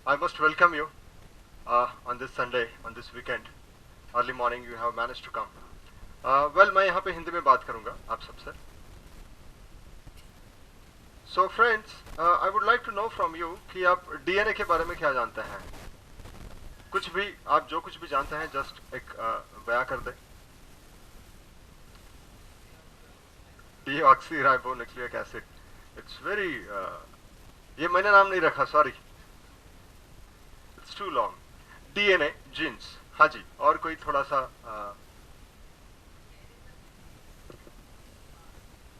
I must welcome you on this Sunday, on this weekend. Early morning you have managed to come. Well, मैं यहाँ पे हिंदी में बात करूँगा आप सबसे. So friends, I would like to know from you कि आप DNA के बारे में क्या जानते हैं. कुछ भी आप जो कुछ भी जानते हैं जस्ट एक बयां कर दें. Deoxyribonucleic acid. इट्स वेरी ये मैंने नाम नहीं रखा, sorry, it's too long. DNA genes. हाँ जी, और कोई थोड़ा सा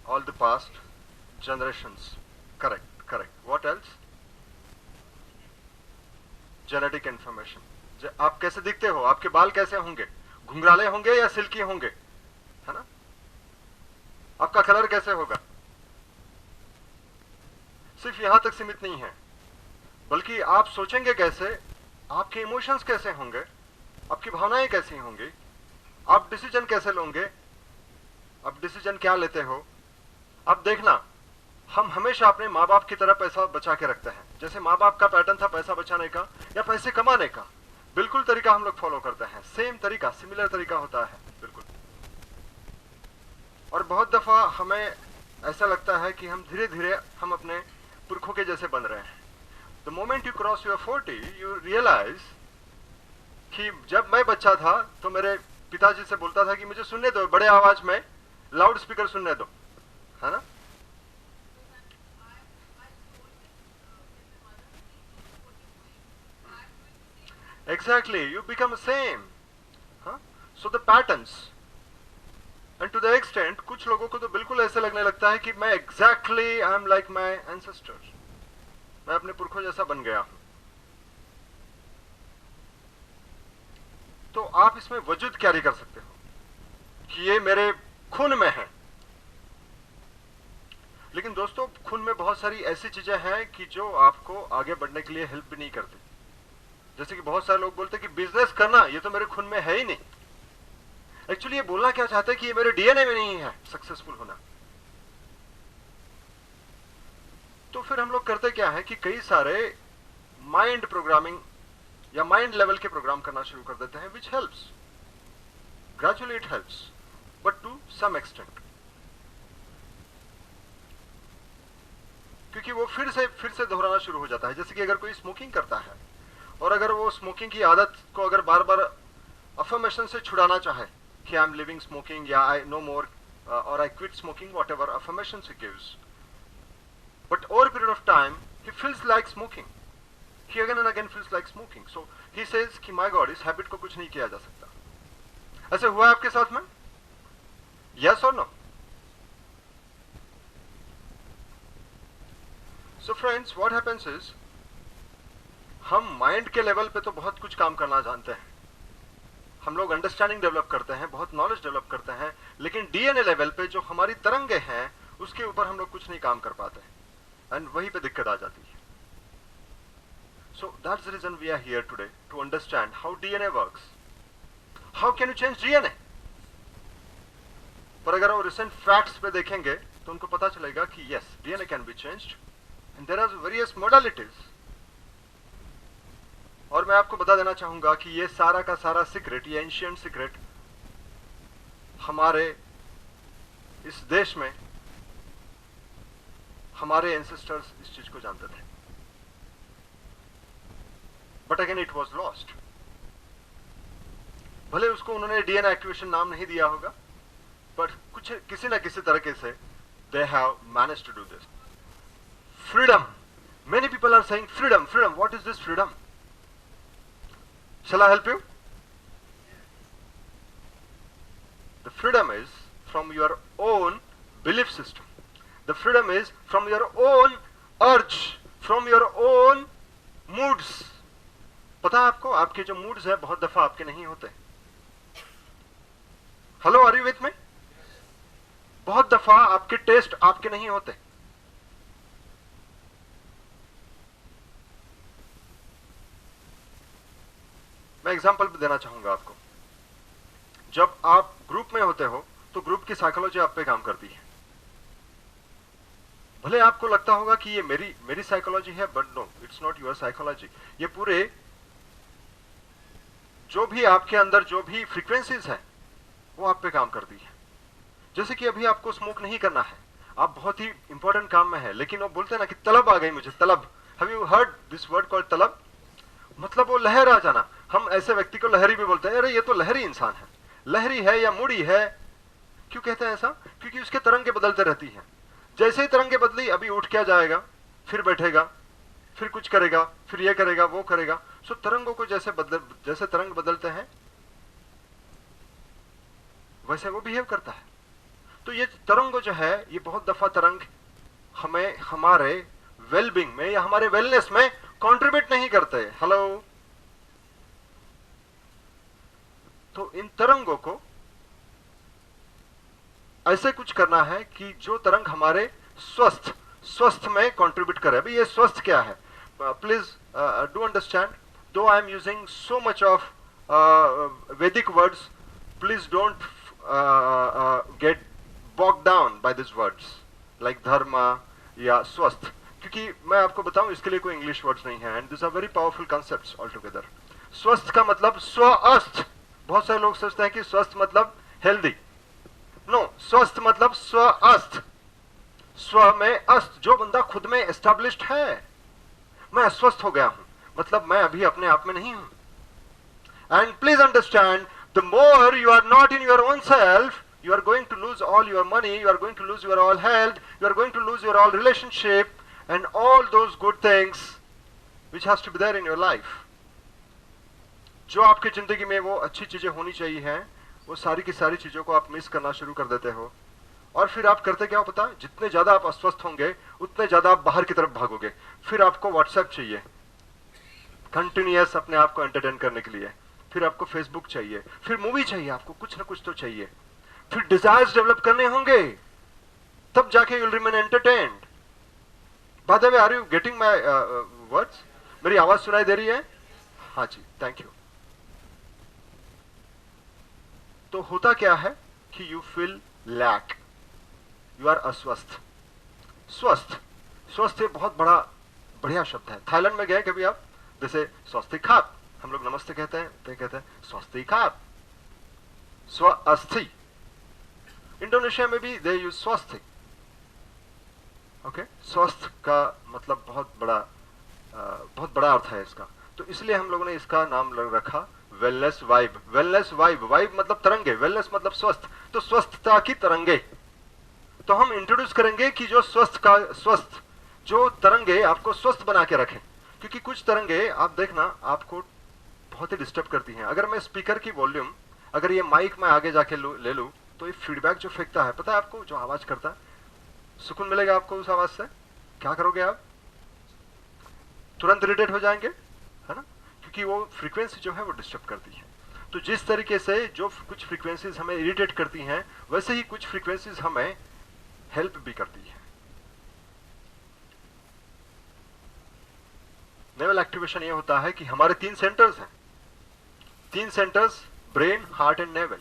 all the past generations. Correct correct. What else? Genetic information. आप कैसे दिखते हो, आपके बाल कैसे होंगे, घुंघराले होंगे या सिल्की होंगे, है ना? आपका कलर कैसे होगा. सिर्फ यहां तक सीमित नहीं है, बल्कि आप सोचेंगे कैसे, आपके इमोशंस कैसे होंगे, आपकी भावनाएं कैसी होंगी, आप डिसीजन कैसे लोगे, आप डिसीजन क्या लेते हो. अब देखना, हम हमेशा अपने माँ बाप की तरह पैसा बचा के रखते हैं. जैसे माँ बाप का पैटर्न था पैसा बचाने का या पैसे कमाने का, बिल्कुल तरीका हम लोग फॉलो करते हैं. सेम तरीका, सिमिलर तरीका होता है बिल्कुल. और बहुत दफा हमें ऐसा लगता है कि हम धीरे धीरे हम अपने पुरखों के जैसे बन रहे हैं. The moment you cross your 40 you realise कि जब मैं बच्चा था तो मेरे पिताजी से बोलता था कि मुझे सुनने दो, बड़े आवाज में लाउड स्पीकर सुनने दो, है ना. Exactly, you become the same. Huh? So the patterns, and to the extent, कुछ लोगों को तो बिल्कुल ऐसे लगने लगता है कि मैं exactly I am like my ancestors. मैं अपने पुरखों जैसा बन गया हूं. तो आप इसमें वजूद कैरी कर सकते हो कि ये मेरे खून में है. लेकिन दोस्तों, खून में बहुत सारी ऐसी चीजें हैं कि जो आपको आगे बढ़ने के लिए हेल्प भी नहीं करती. जैसे कि बहुत सारे लोग बोलते हैं कि बिजनेस करना ये तो मेरे खून में है ही नहीं. एक्चुअली ये बोलना क्या चाहते हैं कि ये मेरे डीएनए में नहीं है सक्सेसफुल होना. तो फिर हम लोग करते क्या है कि कई सारे माइंड प्रोग्रामिंग या माइंड लेवल के प्रोग्राम करना शुरू कर देते हैं, which helps gradually. It helps but to some extent, क्योंकि वो फिर से दोहराना शुरू हो जाता है. जैसे कि अगर कोई स्मोकिंग करता है और अगर वो स्मोकिंग की आदत को अगर बार बार अफर्मेशन से छुड़ाना चाहे कि आई एम लिविंग स्मोकिंग या आई नो मोर और I quit smoking, what ever affirmation he gives, but over period of time he feels like smoking. He again and again feels like smoking. So he says कि my God, इस habit को कुछ नहीं किया जा सकता. ऐसे हुआ आपके साथ में? यस और no? So friends, what happens is, हम माइंड के लेवल पे तो बहुत कुछ काम करना जानते हैं, हम लोग अंडरस्टैंडिंग डेवलप करते हैं, बहुत नॉलेज डेवलप करते हैं, लेकिन डीएनए लेवल पे जो हमारी तरंगे हैं उसके ऊपर हम लोग कुछ नहीं काम कर पाते हैं. एंड वहीं पे दिक्कत आ जाती है. So that's the reason we are here today, to understand how DNA works. How can you change DNA? पर अगर वो रिसेंट फैक्ट्स पे देखेंगे तो उनको पता चलेगा कि yes, DNA can be changed and there are various modalities. और मैं आपको बता देना चाहूंगा कि ये सारा का सारा सीक्रेट, ये एंशिएंट सीक्रेट हमारे इस देश में हमारे एंसेस्टर्स इस चीज को जानते थे. But again it was lost. भले उसको उन्होंने डीएनए एक्टिवेशन नाम नहीं दिया होगा, बट कुछ किसी ना किसी तरीके से they have managed to do this. Freedom. Many people are saying freedom, freedom. What is this freedom? Shall I help you? The freedom is from your own belief system. The freedom is from your own urge, from your own moods. पता है आपको, आपके जो moods है बहुत दफा आपके नहीं होते. Hello, are you with me? बहुत दफा आपके टेस्ट आपके नहीं होते. मैं एग्जांपल भी देना चाहूंगा आपको. जब आप ग्रुप में होते हो तो ग्रुप की साइकोलॉजी आप पे काम करती है. भले आपको लगता होगा कि ये मेरी साइकोलॉजी है, but no, it's not your psychology. ये पूरे जो भी आपके अंदर जो भी फ्रीक्वेंसीज है वो आप पे काम करती है। जैसे कि अभी आपको स्मोक नहीं करना है, आप बहुत ही इंपॉर्टेंट काम में है, लेकिन वो बोलते हैं ना कि तलब आ गई मुझे, तलब। Have you heard this word called तलब? मतलब वो लहर आ जाना। हम ऐसे व्यक्ति को लहरी भी बोलते हैं, अरे ये तो लहरी इंसान है, लहरी है या मूडी है। क्यों कहते हैं ऐसा? क्योंकि उसके तरंगे बदलते रहती हैं। जैसे ही तरंगे बदली, अभी उठ क्या जाएगा, फिर बैठेगा, फिर कुछ करेगा, फिर ये करेगा, वो करेगा। सो तरंगों को जैसे तरंग बदलते हैं वैसे वो बिहेव करता है। तो ये तरंग जो है, ये बहुत दफा तरंग हमें हमारे वेलबींग में या हमारे वेलनेस में कंट्रीब्यूट नहीं करते। हेलो। तो इन तरंगों को ऐसे कुछ करना है कि जो तरंग हमारे स्वस्थ में कंट्रीब्यूट करे। अभी ये स्वस्थ क्या है? Please do understand, though I am using so much of Vedic words, please don't get bog down by this words like dharma या स्वस्थ, क्योंकि मैं आपको बताऊं इसके लिए कोई इंग्लिश वर्ड्स नहीं है, and this are very powerful concepts all together. स्वस्थ का मतलब स्वस्थ। बहुत सारे लोग सोचते हैं कि स्वस्थ मतलब हेल्दी। नो, स्वस्थ मतलब स्वस्थ। स्व में अस्त, जो बंदा खुद में एस्टैब्लिश्ड है। मैं अस्वस्थ हो गया हूं, मतलब मैं अभी अपने आप में नहीं हूं। And please understand, the more you are not in your own self, you are going to lose all your money, you are going to lose your all health, you are going to lose your all relationship and all those good things which has to be there in your life. जो आपकी जिंदगी में वो अच्छी चीजें होनी चाहिए हैं, वो सारी की सारी चीजों को आप मिस करना शुरू कर देते हो। और फिर आप करते क्या हो पता? जितने ज्यादा आप अस्वस्थ होंगे उतने ज्यादा आप बाहर की तरफ भागोगे। फिर आपको व्हाट्सएप चाहिए कंटिन्यूअस अपने आप को एंटरटेन करने के लिए, फिर आपको फेसबुक चाहिए, फिर मूवी चाहिए, आपको कुछ ना कुछ तो चाहिए, फिर डिजायर्स डेवलप करने होंगे, तब जाके you will remain entertained. By the way, are you getting my words? मेरी आवाज सुनाई दे रही है? हाँ जी, थैंक यू। तो होता क्या है कि you feel lack, you are अस्वस्थ। स्वस्थ ये बहुत बढ़िया शब्द है। थाईलैंड में गए कभी आप? जैसे स्वास्तिखात, हम लोग नमस्ते कहते हैं, तो कहते हैं स्वास्तिखात, स्वस्थि। इंडोनेशिया में भी दे यूज स्वस्थ। ओके, स्वस्थ का मतलब बहुत बड़ा अर्थ है इसका। तो इसलिए हम लोगों ने इसका नाम रखा वेलनेस वाइब। वेलनेस वाइब मतलब तरंगे, वेलनेस मतलब स्वस्थ, तो स्वस्थता की तरंगे। तो हम इंट्रोड्यूस करेंगे कि जो स्वस्थ जो तरंगे आपको स्वस्थ बना के रखें, क्योंकि कुछ तरंगे आप देखना आपको बहुत ही डिस्टर्ब करती हैं। अगर मैं स्पीकर की वॉल्यूम, अगर ये माइक में आगे जाके ले लूं, तो ये फीडबैक जो फेंकता है, पता है आपको, जो आवाज करता है, सुकून मिलेगा आपको उस आवाज से। क्या करोगे आप? तुरंत इरिटेट हो जाएंगे, है ना, क्योंकि वो फ्रीक्वेंसी जो है वो डिस्टर्ब करती है। तो जिस तरीके से जो कुछ फ्रीक्वेंसीज हमें इरिटेट करती हैं, वैसे ही कुछ फ्रीक्वेंसीज हमें हेल्प भी करती है। नेवल एक्टिवेशन ये होता है कि हमारे 3 सेंटर्स हैं, 3 centres, brain, heart and naval,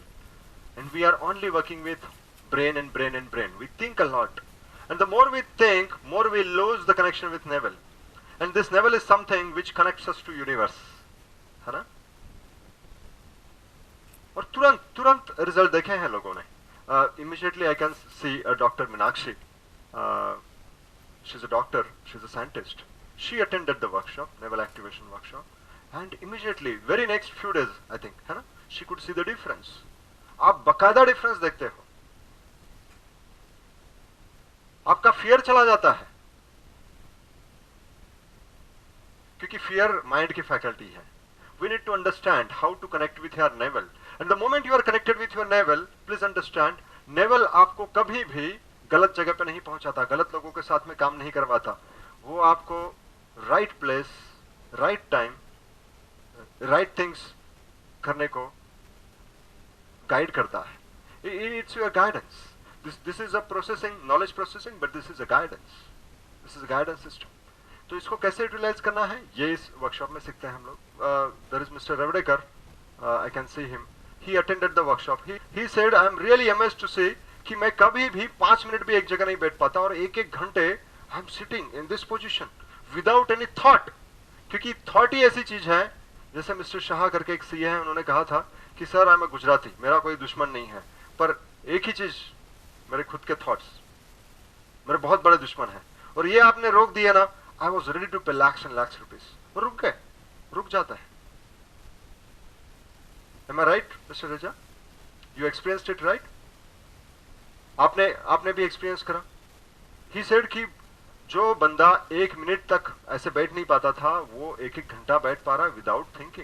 and we are only working with brain and brain and brain. We think a lot, and the more we think, more we lose the connection with navel, and this navel is something which connects us to universe, है ना। और तुरंत result देखे हैं लोगों ने। Immediately I can see a Dr. Meenakshi, she's a doctor, she's a scientist, she attended the workshop, navel activation workshop, and immediately very next few days I think, है ना, she could see the difference। आप बकायदा difference देखते हो, आपका fear चला जाता है, क्योंकि फियर माइंड की फैकल्टी है। We need to understand how to connect with your navel, and the moment you are connected with your navel, please understand, navel आपको कभी भी गलत जगह पे नहीं पहुंचाता, गलत लोगों के साथ में काम नहीं करवाता। वो आपको right place, right time, right things करने को गाइड करता है। It's your guidance. This is a processing, knowledge processing, but this is a guidance, this is a guidance system. तो इसको कैसे यूटिलाइज करना है, ये इस वर्कशॉप में सीखते हैं हम लोग। There is mister Rawadekar, I can see him, he attended the workshop. He said, I am really amazed to see कि मैं कभी भी 5 मिनट भी एक जगह नहीं बैठ पाता, और 1-1 घंटे I am sitting in this position without any thought, क्योंकि थॉट ही ऐसी चीज है, जैसे मिस्टर शाह करके एक सीए हैं, उन्होंने कहा था कि सर आई एम गुजराती, मेरा कोई दुश्मन नहीं है, पर एक ही चीज, मेरे खुद के थॉट्स मेरे बहुत बड़े दुश्मन है, और ये आपने रोक दिया ना, आई वॉज रेडी टू पे लैक्स एंड लैक्स रुपीज, और रुक गए, रुक जाता है। Am I right, Mr. Raja? You experienced it, right? आपने भी एक्सपीरियंस करा। He said कि जो बंदा 1 मिनट तक ऐसे बैठ नहीं पाता था, वो 1-1 घंटा बैठ पा रहा है विदाउट थिंकिंग।